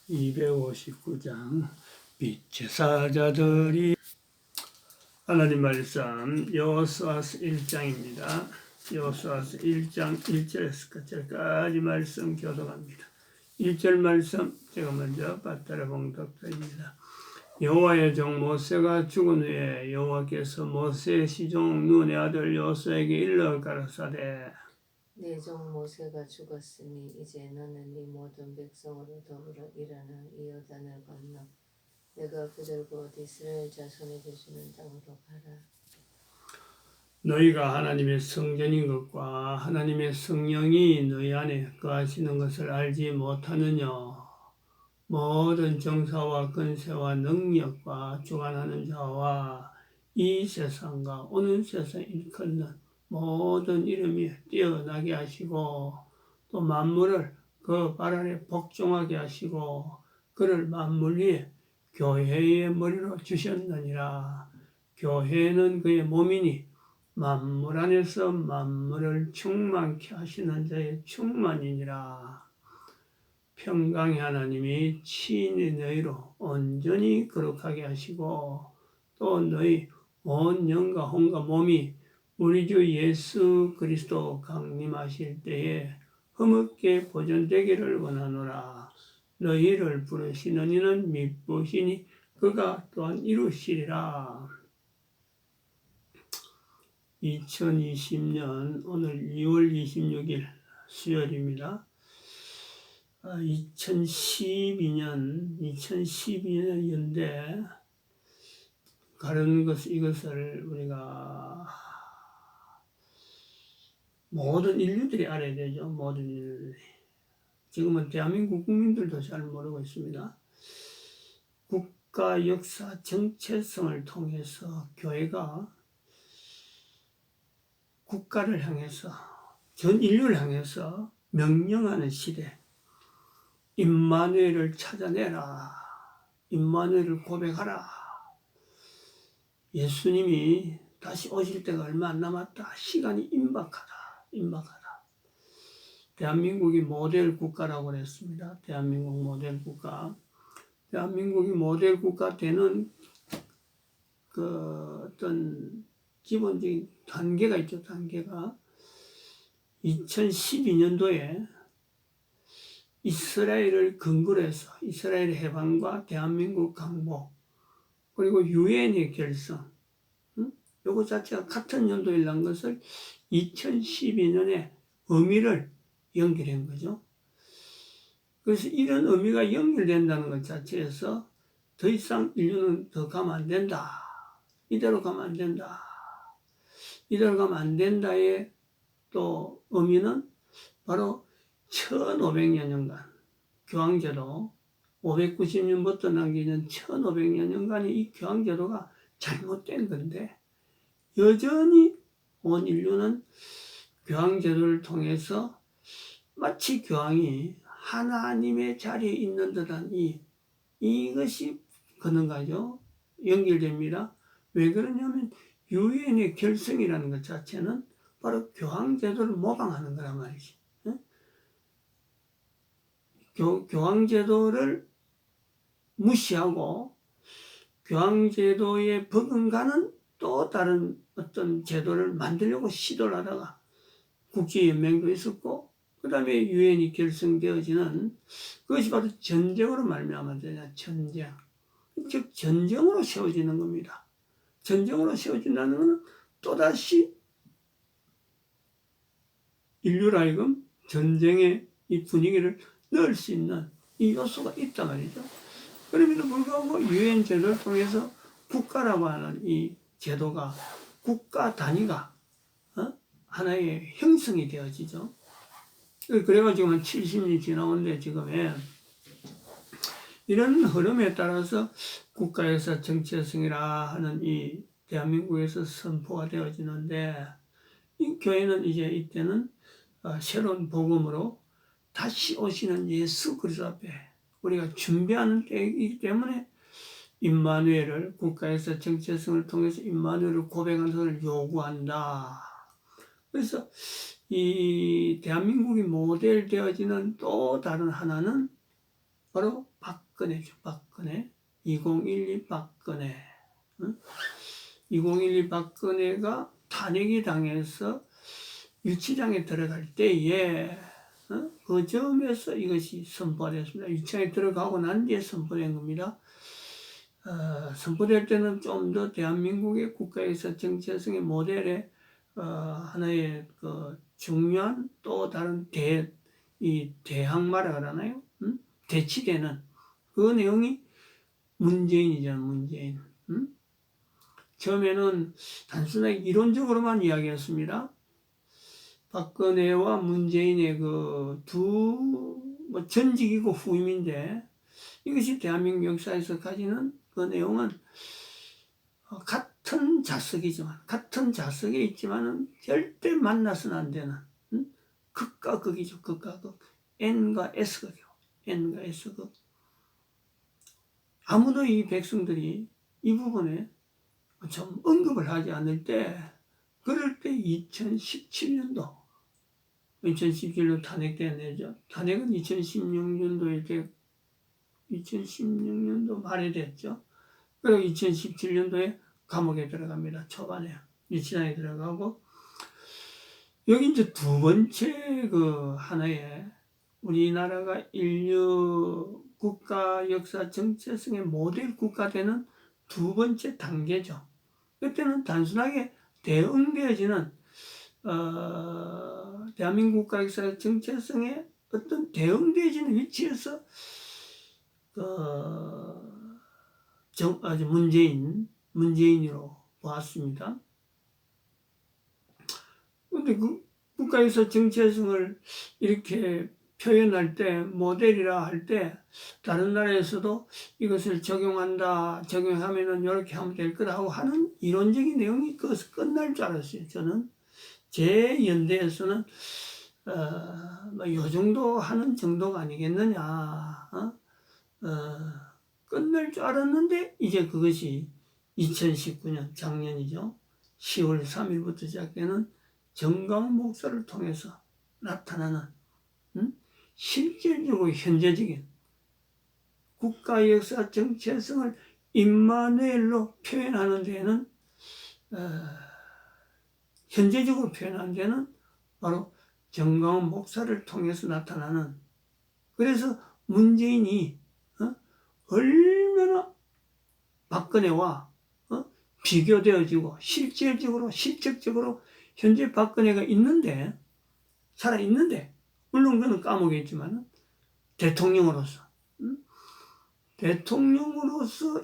259장 빛의 사자들이 하나님 말씀 여호수아서 1장입니다. 여호수아서 1장 1절에서 끝절까지 말씀 교독합니다. 1절 말씀 제가 먼저 받들어 봉독드립니다. 여호와의 종 모세가 죽은 후에 여호와께서 모세의 시종 눈의 아들 여호수아에게 일러 가라사대 네 종 모세가 죽었으니 이제 너는 네 모든 백성으로 더불어 일어나 이 요단을 건너 내가 그들 곧 이스라엘 자손에게 주는 땅으로 가라. 너희가 하나님의 성전인 것과 하나님의 성령이 너희 안에 거하시는 것을 알지 못하느냐. 모든 정사와 권세와 능력과 주관하는 자와 이 세상과 오는 세상 일컫는 모든 이름이 뛰어나게 하시고 또 만물을 그 발 아래 복종하게 하시고 그를 만물 위에 교회의 머리로 주셨느니라. 교회는 그의 몸이니 만물 안에서 만물을 충만케 하시는 자의 충만이니라. 평강의 하나님이 친히 너희로 온전히 거룩하게 하시고 또 너희 온 영과 혼과 몸이 우리 주 예수 그리스도 강림하실 때에 흠없게 보존되기를 원하노라. 너희를 부르시는 이는 미쁘시니 그가 또한 이루시리라. 2020년 오늘 2월 26일 수요일입니다. 2012년 연대 가는 이것을 우리가 모든 인류들이 알아야 되죠. 모든 인류들이. 지금은 대한민국 국민들도 잘 모르고 있습니다. 국가 역사 정체성을 통해서 교회가 국가를 향해서 전 인류를 향해서 명령하는 시대, 임마누엘을 찾아내라. 임마누엘을 고백하라. 예수님이 다시 오실 때가 얼마 안 남았다. 시간이 임박하다. 대한민국이 모델 국가라고 그랬습니다. 대한민국 모델 국가. 대한민국이 모델 국가 되는 그 어떤 기본적인 단계가 있죠. 단계가 2012년도에 이스라엘을 근거로 해서 이스라엘 해방과 대한민국 강복 그리고 유엔의 결성 요거 자체가 같은 연도에 난 것을 2012년에 의미를 연결한 거죠. 그래서 이런 의미가 연결된다는 것 자체에서 더 이상 인류는 더 가면 안 된다. 이대로 가면 안 된다. 이대로 가면 안 된다의 또 의미는 바로 1500년간 교황제도 590년부터 남기는 1500년간의 이 교황제도가 잘못된 건데 여전히 온 인류는 교황제도를 통해서 마치 교황이 하나님의 자리에 있는 듯한 이것이 그런가죠? 연결됩니다. 왜 그러냐면 유엔의 결성이라는 것 자체는 바로 교황제도를 모방하는 거란 말이지. 교황제도를 무시하고 교황제도에 버금가는 또 다른 어떤 제도를 만들려고 시도를 하다가 국제연맹도 있었고 그 다음에 유엔이 결성되어지는 그것이 바로 전쟁으로 말미암아 되냐. 전쟁. 즉 전쟁으로 세워지는 겁니다. 전쟁으로 세워진다는 것은 또다시 인류로 하여금 전쟁의 이 분위기를 넣을 수 있는 이 요소가 있단 말이죠. 그럼에도 불구하고 유엔 제도를 통해서 국가라고 하는 이 제도가 국가 단위가 하나의 형성이 되어지죠. 그래가지고 한 70년이 지나오는데 지금에 이런 흐름에 따라서 국가에서 정체성이라 하는 이 대한민국에서 선포가 되어지는데 이 교회는 이제 이때는 새로운 복음으로 다시 오시는 예수 그리스도 앞에 우리가 준비하는 때이기 때문에 임마누엘을 국가에서 정체성을 통해서 임마누엘을 고백하는 것을 요구한다. 그래서 이 대한민국이 모델되어지는 또 다른 하나는 바로 박근혜죠. 박근혜. 2012 박근혜. 2012 박근혜가 탄핵이 당해서 유치장에 들어갈 때에 그 점에서 이것이 선포됐습니다. 유치장에 들어가고 난 뒤에 선포된 겁니다. 선포될 때는 좀 더 대한민국의 국가에서 정체성의 모델의 하나의 그 중요한 또 다른 이 대항마라 그러나요? 대치되는 그 내용이 문재인이잖아, 문재인. 처음에는 단순하게 이론적으로만 이야기했습니다. 박근혜와 문재인의 그 뭐 전직이고 후임인데 이것이 대한민국 역사에서 가지는 그 내용은 같은 자석이지만 같은 자석에 있지만은 절대 만나서는 안 되는 극과 극이죠. 극과 극. N과 S극이요. N과 S극. 아무도 이 백성들이 이 부분에 좀 언급을 하지 않을 때 그럴 때 2017년도 탄핵됐네죠. 탄핵은 2016년도 말에 됐죠. 그리고 2017년도에 감옥에 들어갑니다. 초반에 유치장에 들어가고 여기 이제 두 번째 그 하나의 우리나라가 인류 국가 역사 정체성의 모델 국가 되는 두 번째 단계죠. 그때는 단순하게 대응되어지는 대한민국 국가 역사 정체성의 어떤 대응되어지는 위치에서 아주 문재인으로 보았습니다. 근데 그 국가에서 정체성을 이렇게 표현할 때, 모델이라 할 때, 다른 나라에서도 이것을 적용하면은 이렇게 하면 될 거라고 하는 이론적인 내용이 거기서 끝날 줄 알았어요. 저는 제 연대에서는 요 정도 하는 정도가 아니겠느냐. 끝날 줄 알았는데 이제 그것이 2019년 작년이죠. 10월 3일부터 시작되는 정강 목사를 통해서 나타나는 실질적으로 현재적인 국가 역사 정체성을 임마누엘로 표현하는 데에는 현재적으로 표현하는 데는 바로 정강 목사를 통해서 나타나는 그래서 문재인이 얼마나 박근혜와 비교되어지고 실질적으로 현재 박근혜가 있는데 살아있는데 물론 그는 감옥에 있지만 대통령으로서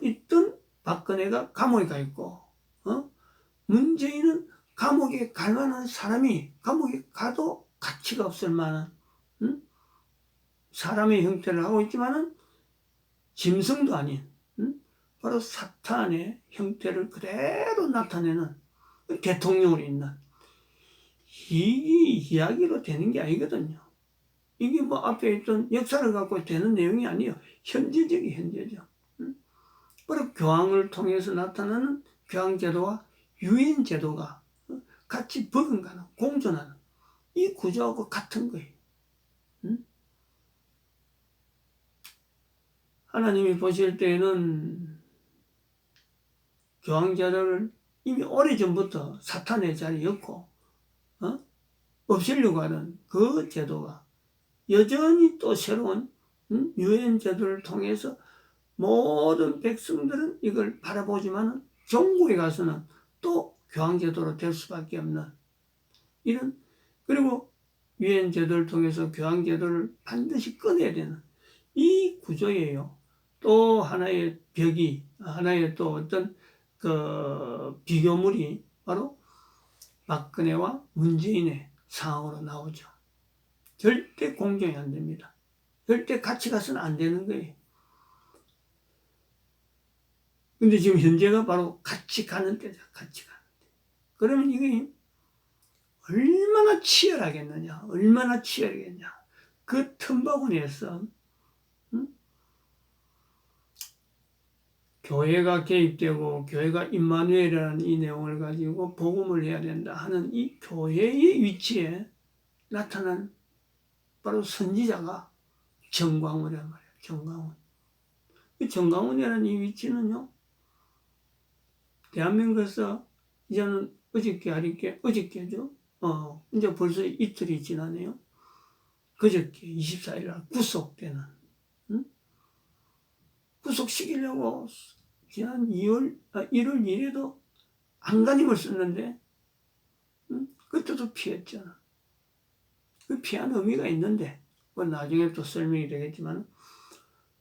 있던 박근혜가 감옥에 가 있고 문재인은 감옥에 갈 만한 사람이 감옥에 가도 가치가 없을 만한 사람의 형태를 하고 있지만은 짐승도 아닌 바로 사탄의 형태를 그대로 나타내는 대통령으로 있는 이 이야기로 되는 게 아니거든요. 이게 뭐 앞에 있던 역사를 갖고 되는 내용이 아니에요. 현재죠. 바로 교황을 통해서 나타나는 교황제도와 유엔제도가 같이 버금가는 공존하는 이 구조하고 같은 거예요. 하나님이 보실 때에는 교황제도를 이미 오래전부터 사탄의 자리였고 없애려고 하는 그 제도가 여전히 또 새로운 유엔제도를 통해서 모든 백성들은 이걸 바라보지만 종국에 가서는 또 교황제도로 될 수밖에 없는 이런 그리고 유엔제도를 통해서 교황제도를 반드시 꺼내야 되는 이 구조예요. 또 하나의 하나의 또 어떤 그 비교물이 바로 박근혜와 문재인의 상황으로 나오죠. 절대 공정이 안 됩니다. 절대 같이 가서는 안 되는 거예요. 근데 지금 현재가 바로 같이 가는 때죠. 같이 가는 때. 그러면 이게 얼마나 치열하겠느냐. 그 틈바구니에서 교회가 개입되고 교회가 임마누엘이라는 이 내용을 가지고 복음을 해야 된다 하는 이 교회의 위치에 나타난 바로 선지자가 정광훈이란 말이에요. 정강훈. 이 정강훈이라는 이 위치는요, 대한민국에서 이제는 어저께죠? 이제 벌써 이틀이 지나네요. 그저께 24일 날 구속되는, 응? 구속시키려고 지난 1월 1일에도 안간힘을 썼는데, 응? 그때도 피했잖아. 그 피한 의미가 있는데, 그건 나중에 또 설명이 되겠지만,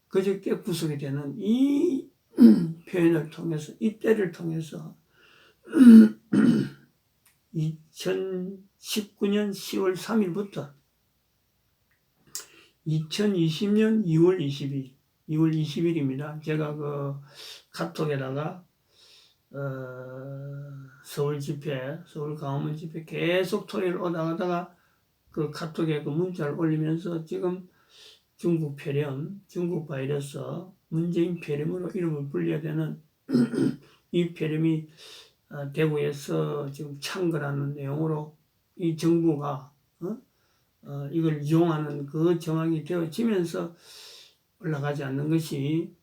그저께 구속이 되는 이 표현을 통해서, 이 때를 통해서 2019년 10월 3일부터 2020년 2월 20일입니다. 제가 그 카톡에다가 서울 집회, 서울 광화문 집회 계속 토요일 오다가다가 그 카톡에 그 문자를 올리면서 지금 중국 폐렴, 중국 바이러스, 문재인 폐렴으로 이름을 불려야 되는 이 폐렴이 대구에서 지금 창궐하는 내용으로 이 정부가 이걸 이용하는 그 정황이 되어지면서 올라가지 않는 것이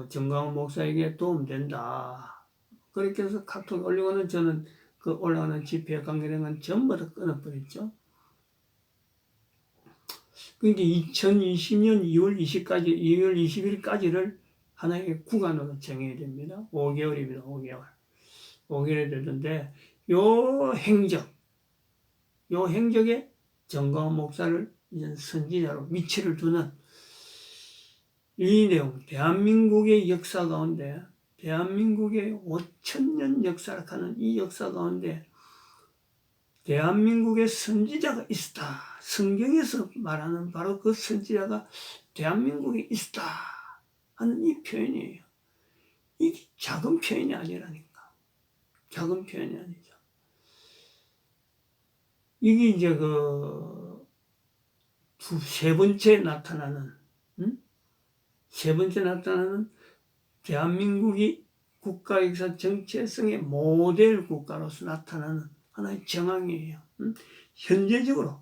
정강훈 목사에게 도움된다. 그렇게 해서 카톡 올리고는 저는 그 올라가는 집회에 관계된 건 전부 다 끊어버렸죠. 그러니까 2020년 2월 20일까지를 하나의 구간으로 정해야 됩니다. 5개월입니다. 5개월. 5개월이 되는데 요 행적에 정강훈 목사를 이제 선지자로 위치를 두는 이 내용, 대한민국의 역사 가운데, 대한민국의 5천년 역사를 하는 이 역사 가운데 대한민국의 선지자가 있었다. 성경에서 말하는 바로 그 선지자가 대한민국에 있었다 하는 이 표현이에요. 이게 작은 표현이 아니라니까. 작은 표현이 아니죠. 이게 이제 세 번째 나타나는, 세 번째 나타나는 대한민국이 국가 역사 정체성의 모델 국가로서 나타나는 하나의 정황이에요. 현재적으로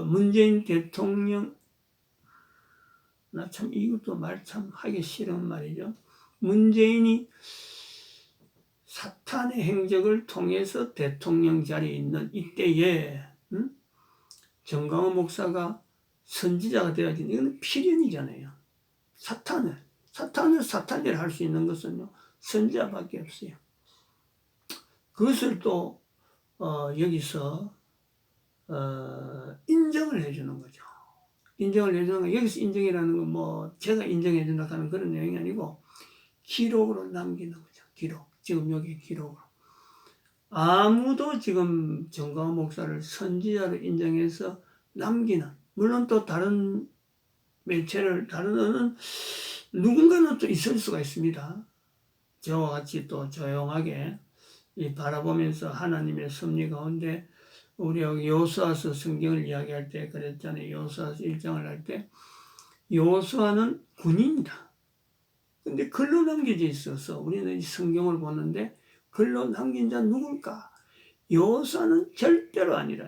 문재인 대통령, 나 참 이것도 말 참 하기 싫은 말이죠. 문재인이 사탄의 행적을 통해서 대통령 자리에 있는 이때에 정강훈 목사가 선지자가 되어야지. 이건 필연이잖아요. 사탄을 할 수 있는 것은요, 선지자밖에 없어요. 그것을 또 여기서 인정을 해주는 거죠. 인정을 해주는 거, 여기서 인정이라는 건 뭐 제가 인정해 준다 하는 그런 내용이 아니고 기록으로 남기는 거죠. 지금 여기 기록으로. 아무도 지금 정강훈 목사를 선지자로 인정해서 남기는, 물론 또 다른 매체를 다른 누군가는 또 있을 수가 있습니다. 저와 같이 또 조용하게 바라보면서 하나님의 섭리 가운데 우리 여기 여호수아서 성경을 이야기할 때 그랬잖아요. 여호수아서 1장을 할 때 여호수아는 군인이다. 근데 글로 남겨져 있어서 우리는 이 성경을 보는데 글로 남긴 자 누굴까? 여호수아는 절대로 아니라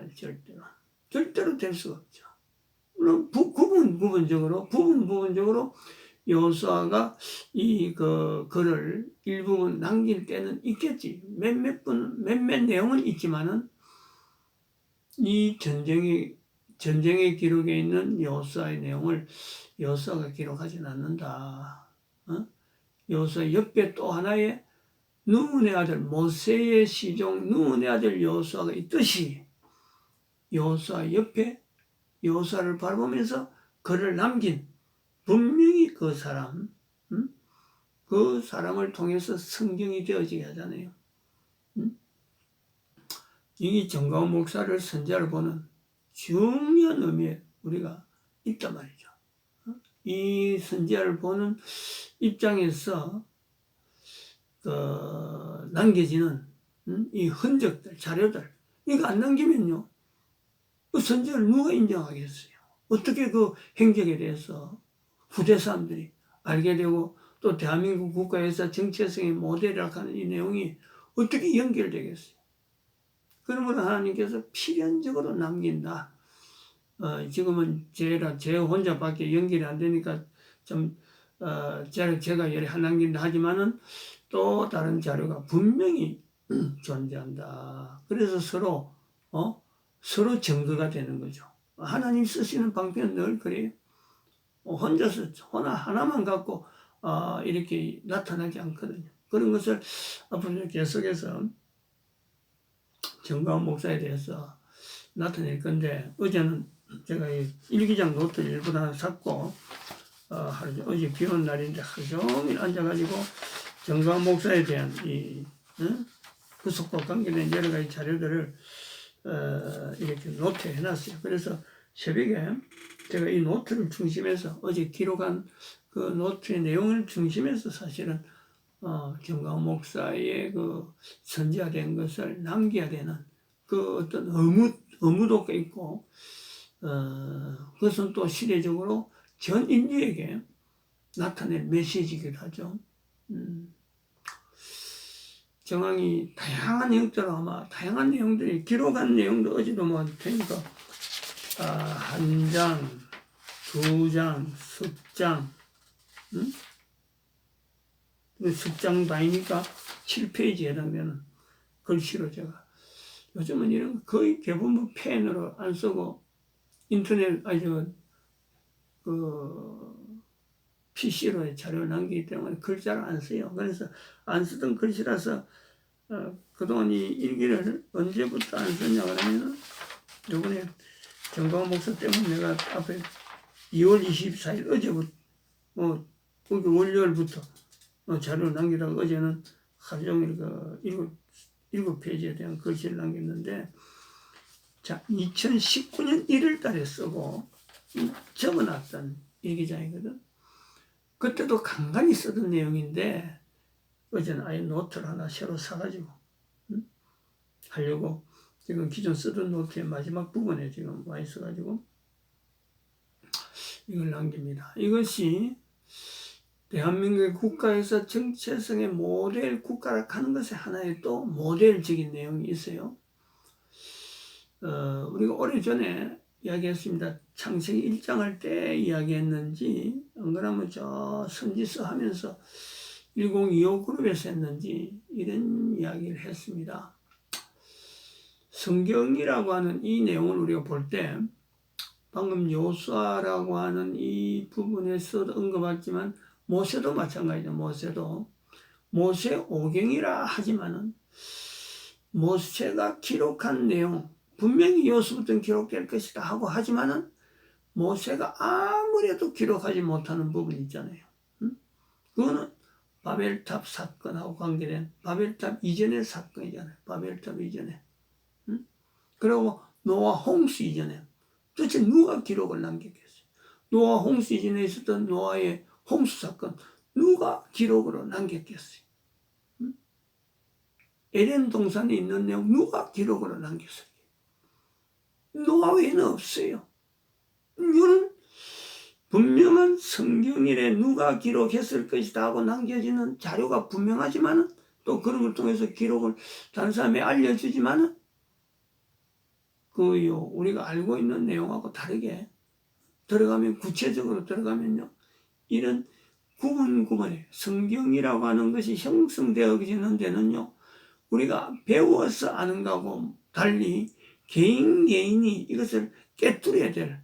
절대로 될 수가 없죠. 물론 부분적으로 여호수아가 이 글을 일부분 남길 때는 있겠지. 몇몇 내용은 있지만은 이 전쟁의 기록에 있는 여호수아의 내용을 여호수아가 기록하지는 않는다. 여호수아 옆에 또 하나의 눈의 아들 모세의 시종 눈의 아들 여호수아가 있듯이 여호수아 옆에 여호수아를 바라보면서 글을 남긴 분명히 그 사람을 통해서 성경이 되어지게 하잖아요. 이 정강훈 목사를 선지자로 보는 중요한 의미에 우리가 있단 말이죠. 이 선지자를 보는 입장에서 남겨지는 이 흔적들, 자료들, 이거 안 남기면요, 그 선지자를 누가 인정하겠어요? 어떻게 그 행적에 대해서 후대 사람들이 알게 되고 또 대한민국 국가에서 정체성의 모델이라고 하는 이 내용이 어떻게 연결되겠어요? 그러므로 하나님께서 필연적으로 남긴다. 지금은 제 혼자밖에 연결이 안 되니까 좀 제가 열에 한 남긴다 하지만은 또 다른 자료가 분명히 존재한다. 그래서 서로 증거가 되는 거죠. 하나님 쓰시는 방편은 늘 그래요. 혼자서 하나만 갖고 이렇게 나타나지 않거든요. 그런 것을 앞으로 계속해서 정광훈 목사에 대해서 나타낼 건데, 어제는 제가 이 일기장 노트를 일부 하나 샀고, 어제 비 오는 날인데 하루 종일 앉아가지고 정광훈 목사에 대한 구속과 관계된 여러 가지 자료들을 이렇게 노트에 해놨어요. 그래서 새벽에 제가 이 노트를 중심해서 어제 기록한 그 노트의 내용을 중심해서 사실은 정광훈 목사의 그 선지화된 것을 남겨야 되는 그 어떤 의무도 있고, 그것은 또 시대적으로 전 인류에게 나타낼 메시지이기도 하죠. 정황이 다양한 내용들로 아마 다양한 내용들이 기록한 내용도 어제도 뭐 되니까 한 장, 두 장, 습장, 습장 다니니까 7페이지에 해당되는 글씨로 제가 요즘은 이런 거 거의 대부분 펜으로 안 쓰고 인터넷 PC로 자료를 남기기 때문에 글자를 안 써요. 그래서 안 쓰던 글씨라서 그동안 이 일기를 언제부터 안 썼냐 그러면은 요번에 정광훈 목사 때문에 내가 앞에 2월 24일 어제부터 월요일부터 자료를 남기다가 어제는 하루 종일 일곱 페이지에 대한 글씨를 남겼는데, 자, 2019년 1월 달에 쓰고 적어놨던 일기장이거든. 그때도 간간히 쓰던 내용인데 어제는 아예 노트를 하나 새로 사가지고 하려고 지금 기존 쓰던 노트의 마지막 부분에 지금 와 있어가지고 이걸 남깁니다. 이것이 대한민국의 국가에서 정체성의 모델 국가라 하는 것에 하나의 또 모델적인 내용이 있어요. 우리가 오래전에 이야기했습니다. 창세기 1장 할 때 이야기했는지, 안 그러면 저 선지서 하면서 1025 그룹에서 했는지, 이런 이야기를 했습니다. 성경이라고 하는 이 내용을 우리가 볼 때, 방금 요수아라고 하는 이 부분에서도 언급했지만, 모세도 마찬가지죠. 모세 오경이라 하지만은, 모세가 기록한 내용, 분명히 요수부터 기록될 것이다 하고 하지만은 모세가 아무래도 기록하지 못하는 부분이 있잖아요. 그거는 바벨탑 사건하고 관계된 바벨탑 이전의 사건이잖아요. 바벨탑 이전에. 그리고 노아 홍수 이전에 도대체 누가 기록을 남겼겠어요? 노아 홍수 이전에 있었던 노아의 홍수 사건 누가 기록으로 남겼겠어요? 에덴 동산에 있는 내용 누가 기록으로 남겼어요? 노아 외에는 없어요. 이거는 분명한 성경일에 누가 기록했을 것이다 하고 남겨지는 자료가 분명하지만은 또 그런 걸 통해서 기록을 다른 사람이 알려주지만은 우리가 알고 있는 내용하고 다르게 들어가면 구체적으로 들어가면요. 이런 구분구분해 성경이라고 하는 것이 형성되어지는 데는요. 우리가 배워서 아는 거하고 달리 개인이 이것을 깨뜨려야 될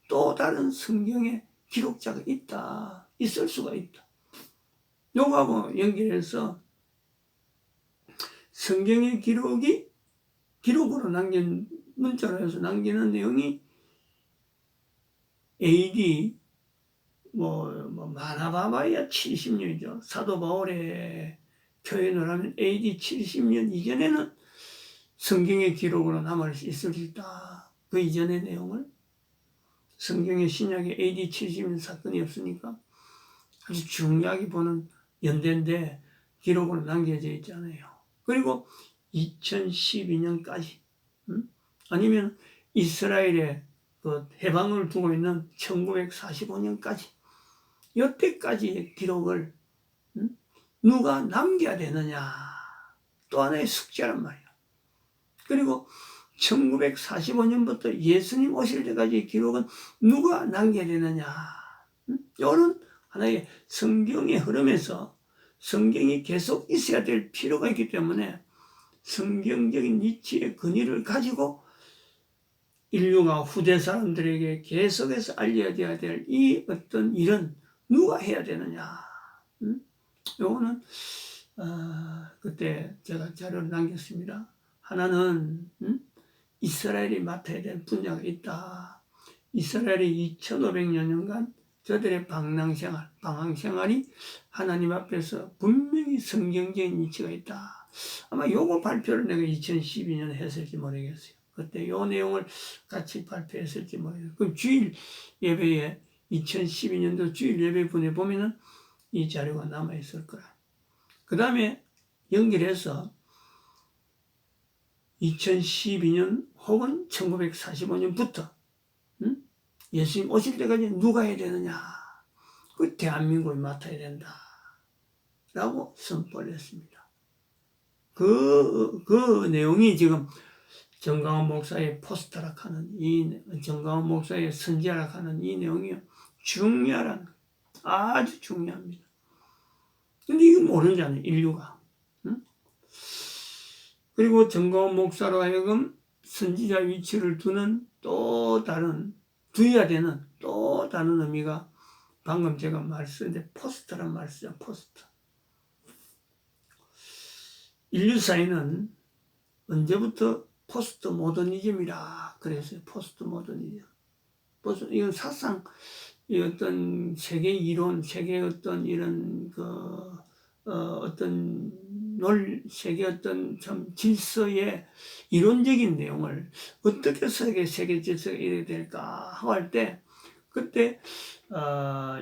또 다른 성경의 기록자가 있을 수가 있다. 요거하고 연결해서 성경의 기록으로 남긴 문자로 해서 남기는 내용이 AD 많아봐야 70년이죠. 사도 바울의 표현을 하면 AD 70년 이전에는 성경의 기록으로 남아 있을 수 있다. 그 이전의 내용을 성경의 신약에 AD 70년 사건이 없으니까 아주 중요하게 보는 연대인데 기록으로 남겨져 있잖아요. 그리고 2012년까지 아니면 이스라엘의 그 해방을 두고 있는 1945년까지 이때까지의 기록을 누가 남겨야 되느냐 또 하나의 숙제란 말이야. 그리고 1945년부터 예수님 오실 때까지 기록은 누가 남겨야 되느냐. 이런 하나의 성경의 흐름에서 성경이 계속 있어야 될 필요가 있기 때문에 성경적인 이치의 근위를 가지고 인류가 후대 사람들에게 계속해서 알려져야 될 이 어떤 일은 누가 해야 되느냐. 요거는 그때 제가 자료를 남겼습니다. 하나는 이스라엘이 맡아야 될 분야가 있다. 이스라엘이 2500여 년간 저들의 방황생활이 하나님 앞에서 분명히 성경적인 이치가 있다. 아마 요거 발표를 내가 2012년에 했을지 모르겠어요. 그때 요 내용을 같이 발표했을지 모르겠어요. 그럼 주일 예배에 2012년도 주일 예배분에 보면은 이 자료가 남아있을 거라. 그 다음에 연결해서 2012년 혹은 1945년부터 예수님 오실 때까지 누가 해야 되느냐. 그 대한민국이 맡아야 된다. 라고 선포를 했습니다. 그 내용이 지금 정강원 목사의 포스터락 하는 정강원 목사의 선지자락 하는 이 내용이 아주 중요합니다. 근데 이거 모르는 자는 인류가. 그리고 정강원 목사로 하여금 선지자 위치를 두는 또 다른, 두어야 되는 또 다른 의미가 방금 제가 말씀드린 포스터란 말이죠. 포스터. 인류 사회는 언제부터 포스트 모더니즘이라 그랬어요. 포스트 모더니즘. 이건 사상, 이 어떤 세계 이론, 세계 어떤 이런 세계 어떤 참 질서의 이론적인 내용을 어떻게 세계 질서가 이래야 될까 하고 할 때, 그때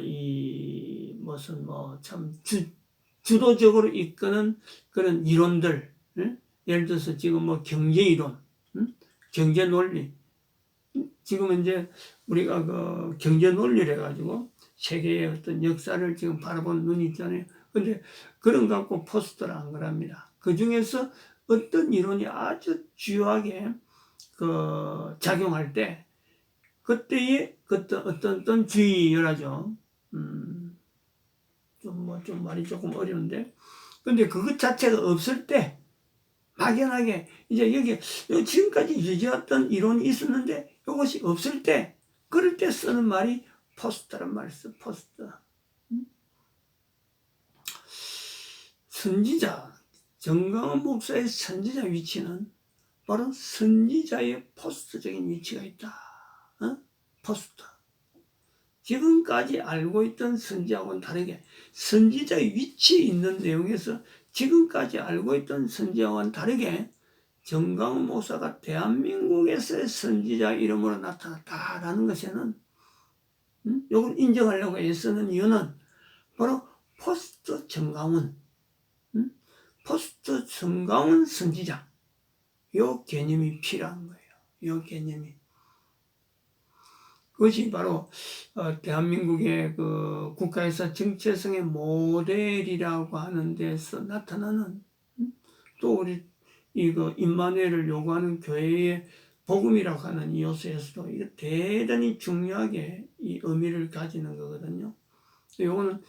이 무슨 참 주도적으로 이끄는 그런 이론들, 예를 들어서 지금 경제 이론, 경제 논리, 지금 이제 우리가 그 경제 논리를 해가지고 세계의 어떤 역사를 지금 바라보는 눈이 있잖아요. 근데 그런 거 갖고 포스터를 한 거랍니다. 그 중에서 어떤 이론이 아주 주요하게 작용할 때, 그때의 어떤 주의열하죠. 좀 말이 조금 어려운데. 근데 그것 자체가 없을 때, 막연하게, 이제 여기 지금까지 유지했던 이론이 있었는데, 이것이 없을 때, 그럴 때 쓰는 말이 포스터란 말이었어, 포스터. 선지자, 정강원 목사의 선지자 위치는 바로 선지자의 포스터적인 위치가 있다. 포스터. 지금까지 알고 있던 선지자와는 다르게 선지자의 위치에 있는 내용에서 지금까지 알고 있던 선지자와는 다르게 정강원 목사가 대한민국에서의 선지자 이름으로 나타났다라는 것에는 이걸 인정하려고 애쓰는 이유는 바로 포스트 정강원, 포스트 정강원 선지자, 이 개념이 필요한 거예요. 이 개념이. 그것이 바로 대한민국의 그 국가에서 정체성의 모델이라고 하는 데서 나타나는, 또 우리 임마누엘을 요구하는 교회의 복음이라고 하는 이 요소에서도 이거 대단히 중요하게 이 의미를 가지는 거거든요. 요거는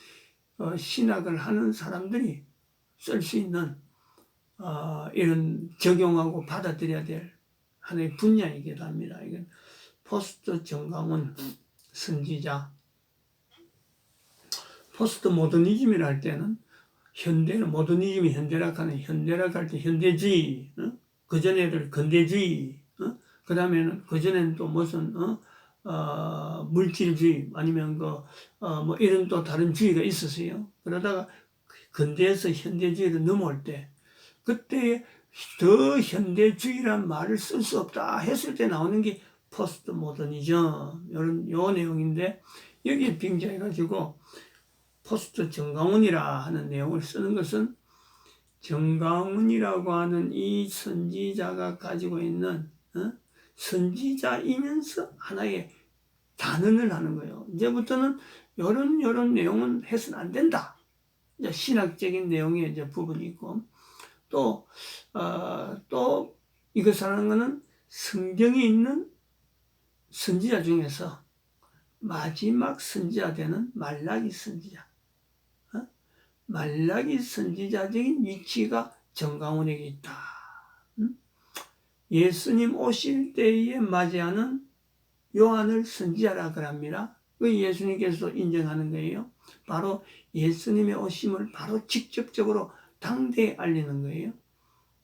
신학을 하는 사람들이 쓸 수 있는 이런 적용하고 받아들여야 될 하나의 분야이기도 합니다. 이건 포스트 정강원 선지자. 포스트 모더니즘이라 할 때는 모더니즘이 현대락 하는 현대락 할 때 현대주의, 그전에는 근대주의, 그 다음에는 그전에는 또 무슨 물질주의 아니면 이런 또 다른 주의가 있었어요. 그러다가 근대에서 현대주의로 넘어올 때, 그때 더 현대주의란 말을 쓸 수 없다 했을 때 나오는 게 포스트 모더니즘, 요 내용인데, 여기에 빙자해가지고 포스트 정강원이라 하는 내용을 쓰는 것은 정강원이라고 하는 이 선지자가 가지고 있는 선지자이면서 하나의 단언을 하는 거예요. 이제부터는 이런 내용은 해서는 안 된다. 이제 신학적인 내용의 이제 부분이 있고, 또 이것을 하는 것은 성경에 있는 선지자 중에서 마지막 선지자 되는 말라기 선지자, 말라기 선지자적인 위치가 정강원에게 있다. 예수님 오실 때에 맞이하는 요한을 선지자라 그럽니다. 그 예수님께서 인정하는 거예요. 바로 예수님의 오심을 바로 직접적으로 당대에 알리는 거예요.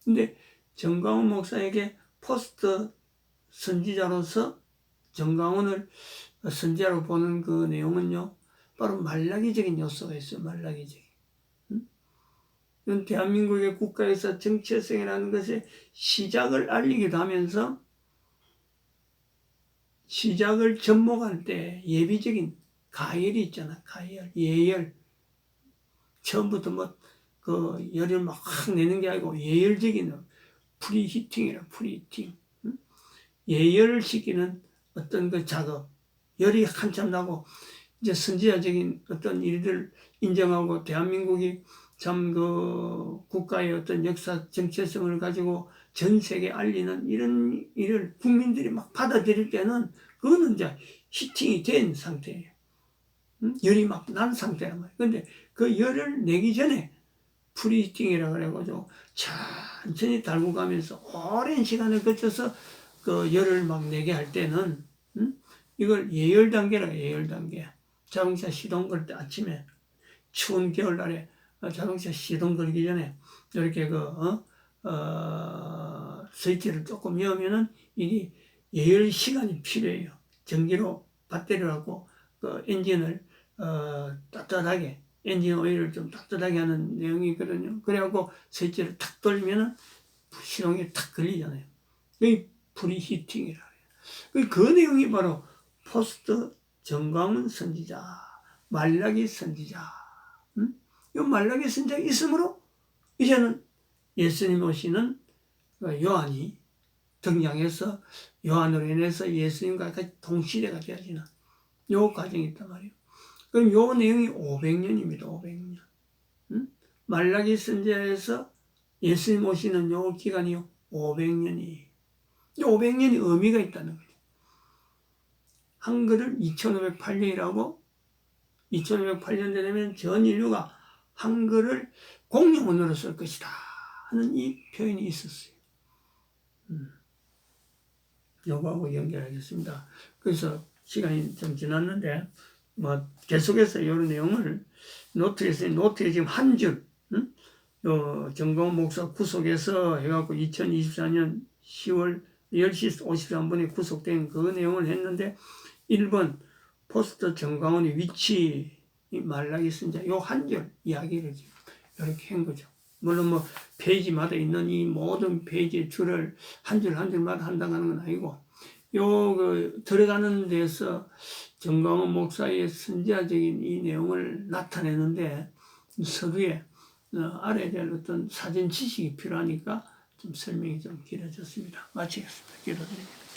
근데 정강원 목사에게 포스트 선지자로서 정강원을 선지자로 보는 그 내용은요, 바로 말라기적인 요소가 있어요. 말라기적인. 대한민국의 국가에서 정체성이라는 것의 시작을 알리기도 하면서 시작을 접목할 때 예비적인 가열이 있잖아. 가열, 예열. 처음부터 그 열을 막 내는 게 아니고 예열적인 프리히팅이라 프리히팅. 예열을 시키는 어떤 그 작업. 열이 한참 나고 이제 선지자적인 어떤 일들 인정하고 대한민국이 참 그 국가의 어떤 역사 정체성을 가지고 전 세계에 알리는 이런 일을 국민들이 막 받아들일 때는 그거는 이제 히팅이 된 상태예요. 열이 막 난 상태란 말이에요. 근데 그 열을 내기 전에 프리히팅이라고 그래가지고 천천히 달고 가면서 오랜 시간을 거쳐서 그 열을 막 내게 할 때는 이걸 예열 단계라 예열 단계. 자동차 시동 걸 때 아침에 추운 겨울날에 자동차 시동 걸기 전에 이렇게 스위치를 조금 여면은 이게 예열 시간이 필요해요. 전기로 배터리를 하고 그 엔진을 따뜻하게 엔진 오일을 좀 따뜻하게 하는 내용이거든요. 그래갖고 스위치를 탁 돌리면은 시동이 탁 걸리잖아요. 이 프리히팅이라 해요. 그 내용이 바로 포스트 정강원 선지자, 말라기 선지자. 이 말라기 선지자가 있으므로 이제는 예수님 오시는 요한이 등장해서 요한으로 인해서 예수님과 같이 동시대가 되어지는 요 과정이 있단 말이에요. 그럼 요 내용이 500년입니다. 500년. 말라기 선지자에서 예수님 오시는 요 기간이 500년이. 이 500년이 의미가 있다는 거예요. 한글을 2508년이라고 2508년 되면 전 인류가 한글을 공용어로 쓸 것이다 하는 이 표현이 있었어요. 요거하고 연결하겠습니다. 그래서 시간이 좀 지났는데 계속해서 이런 내용을 노트에 지금 한 줄, 정강원 목사 구속에서 해갖고 2024년 10월 10시 53분에 구속된 그 내용을 했는데 1번 포스트 정강원의 위치 말라기 선지자 요 한 줄 이야기를 지금 이렇게 한 거죠. 물론 페이지마다 있는 이 모든 페이지의 줄을 한 줄 한 줄마다 한다는 건 아니고 들어가는 데서 정강원 목사의 선지자적인 이 내용을 나타내는데 서두에 알아야 될 어떤 사전 지식이 필요하니까 좀 설명이 좀 길어졌습니다. 마치겠습니다. 기도드립니다.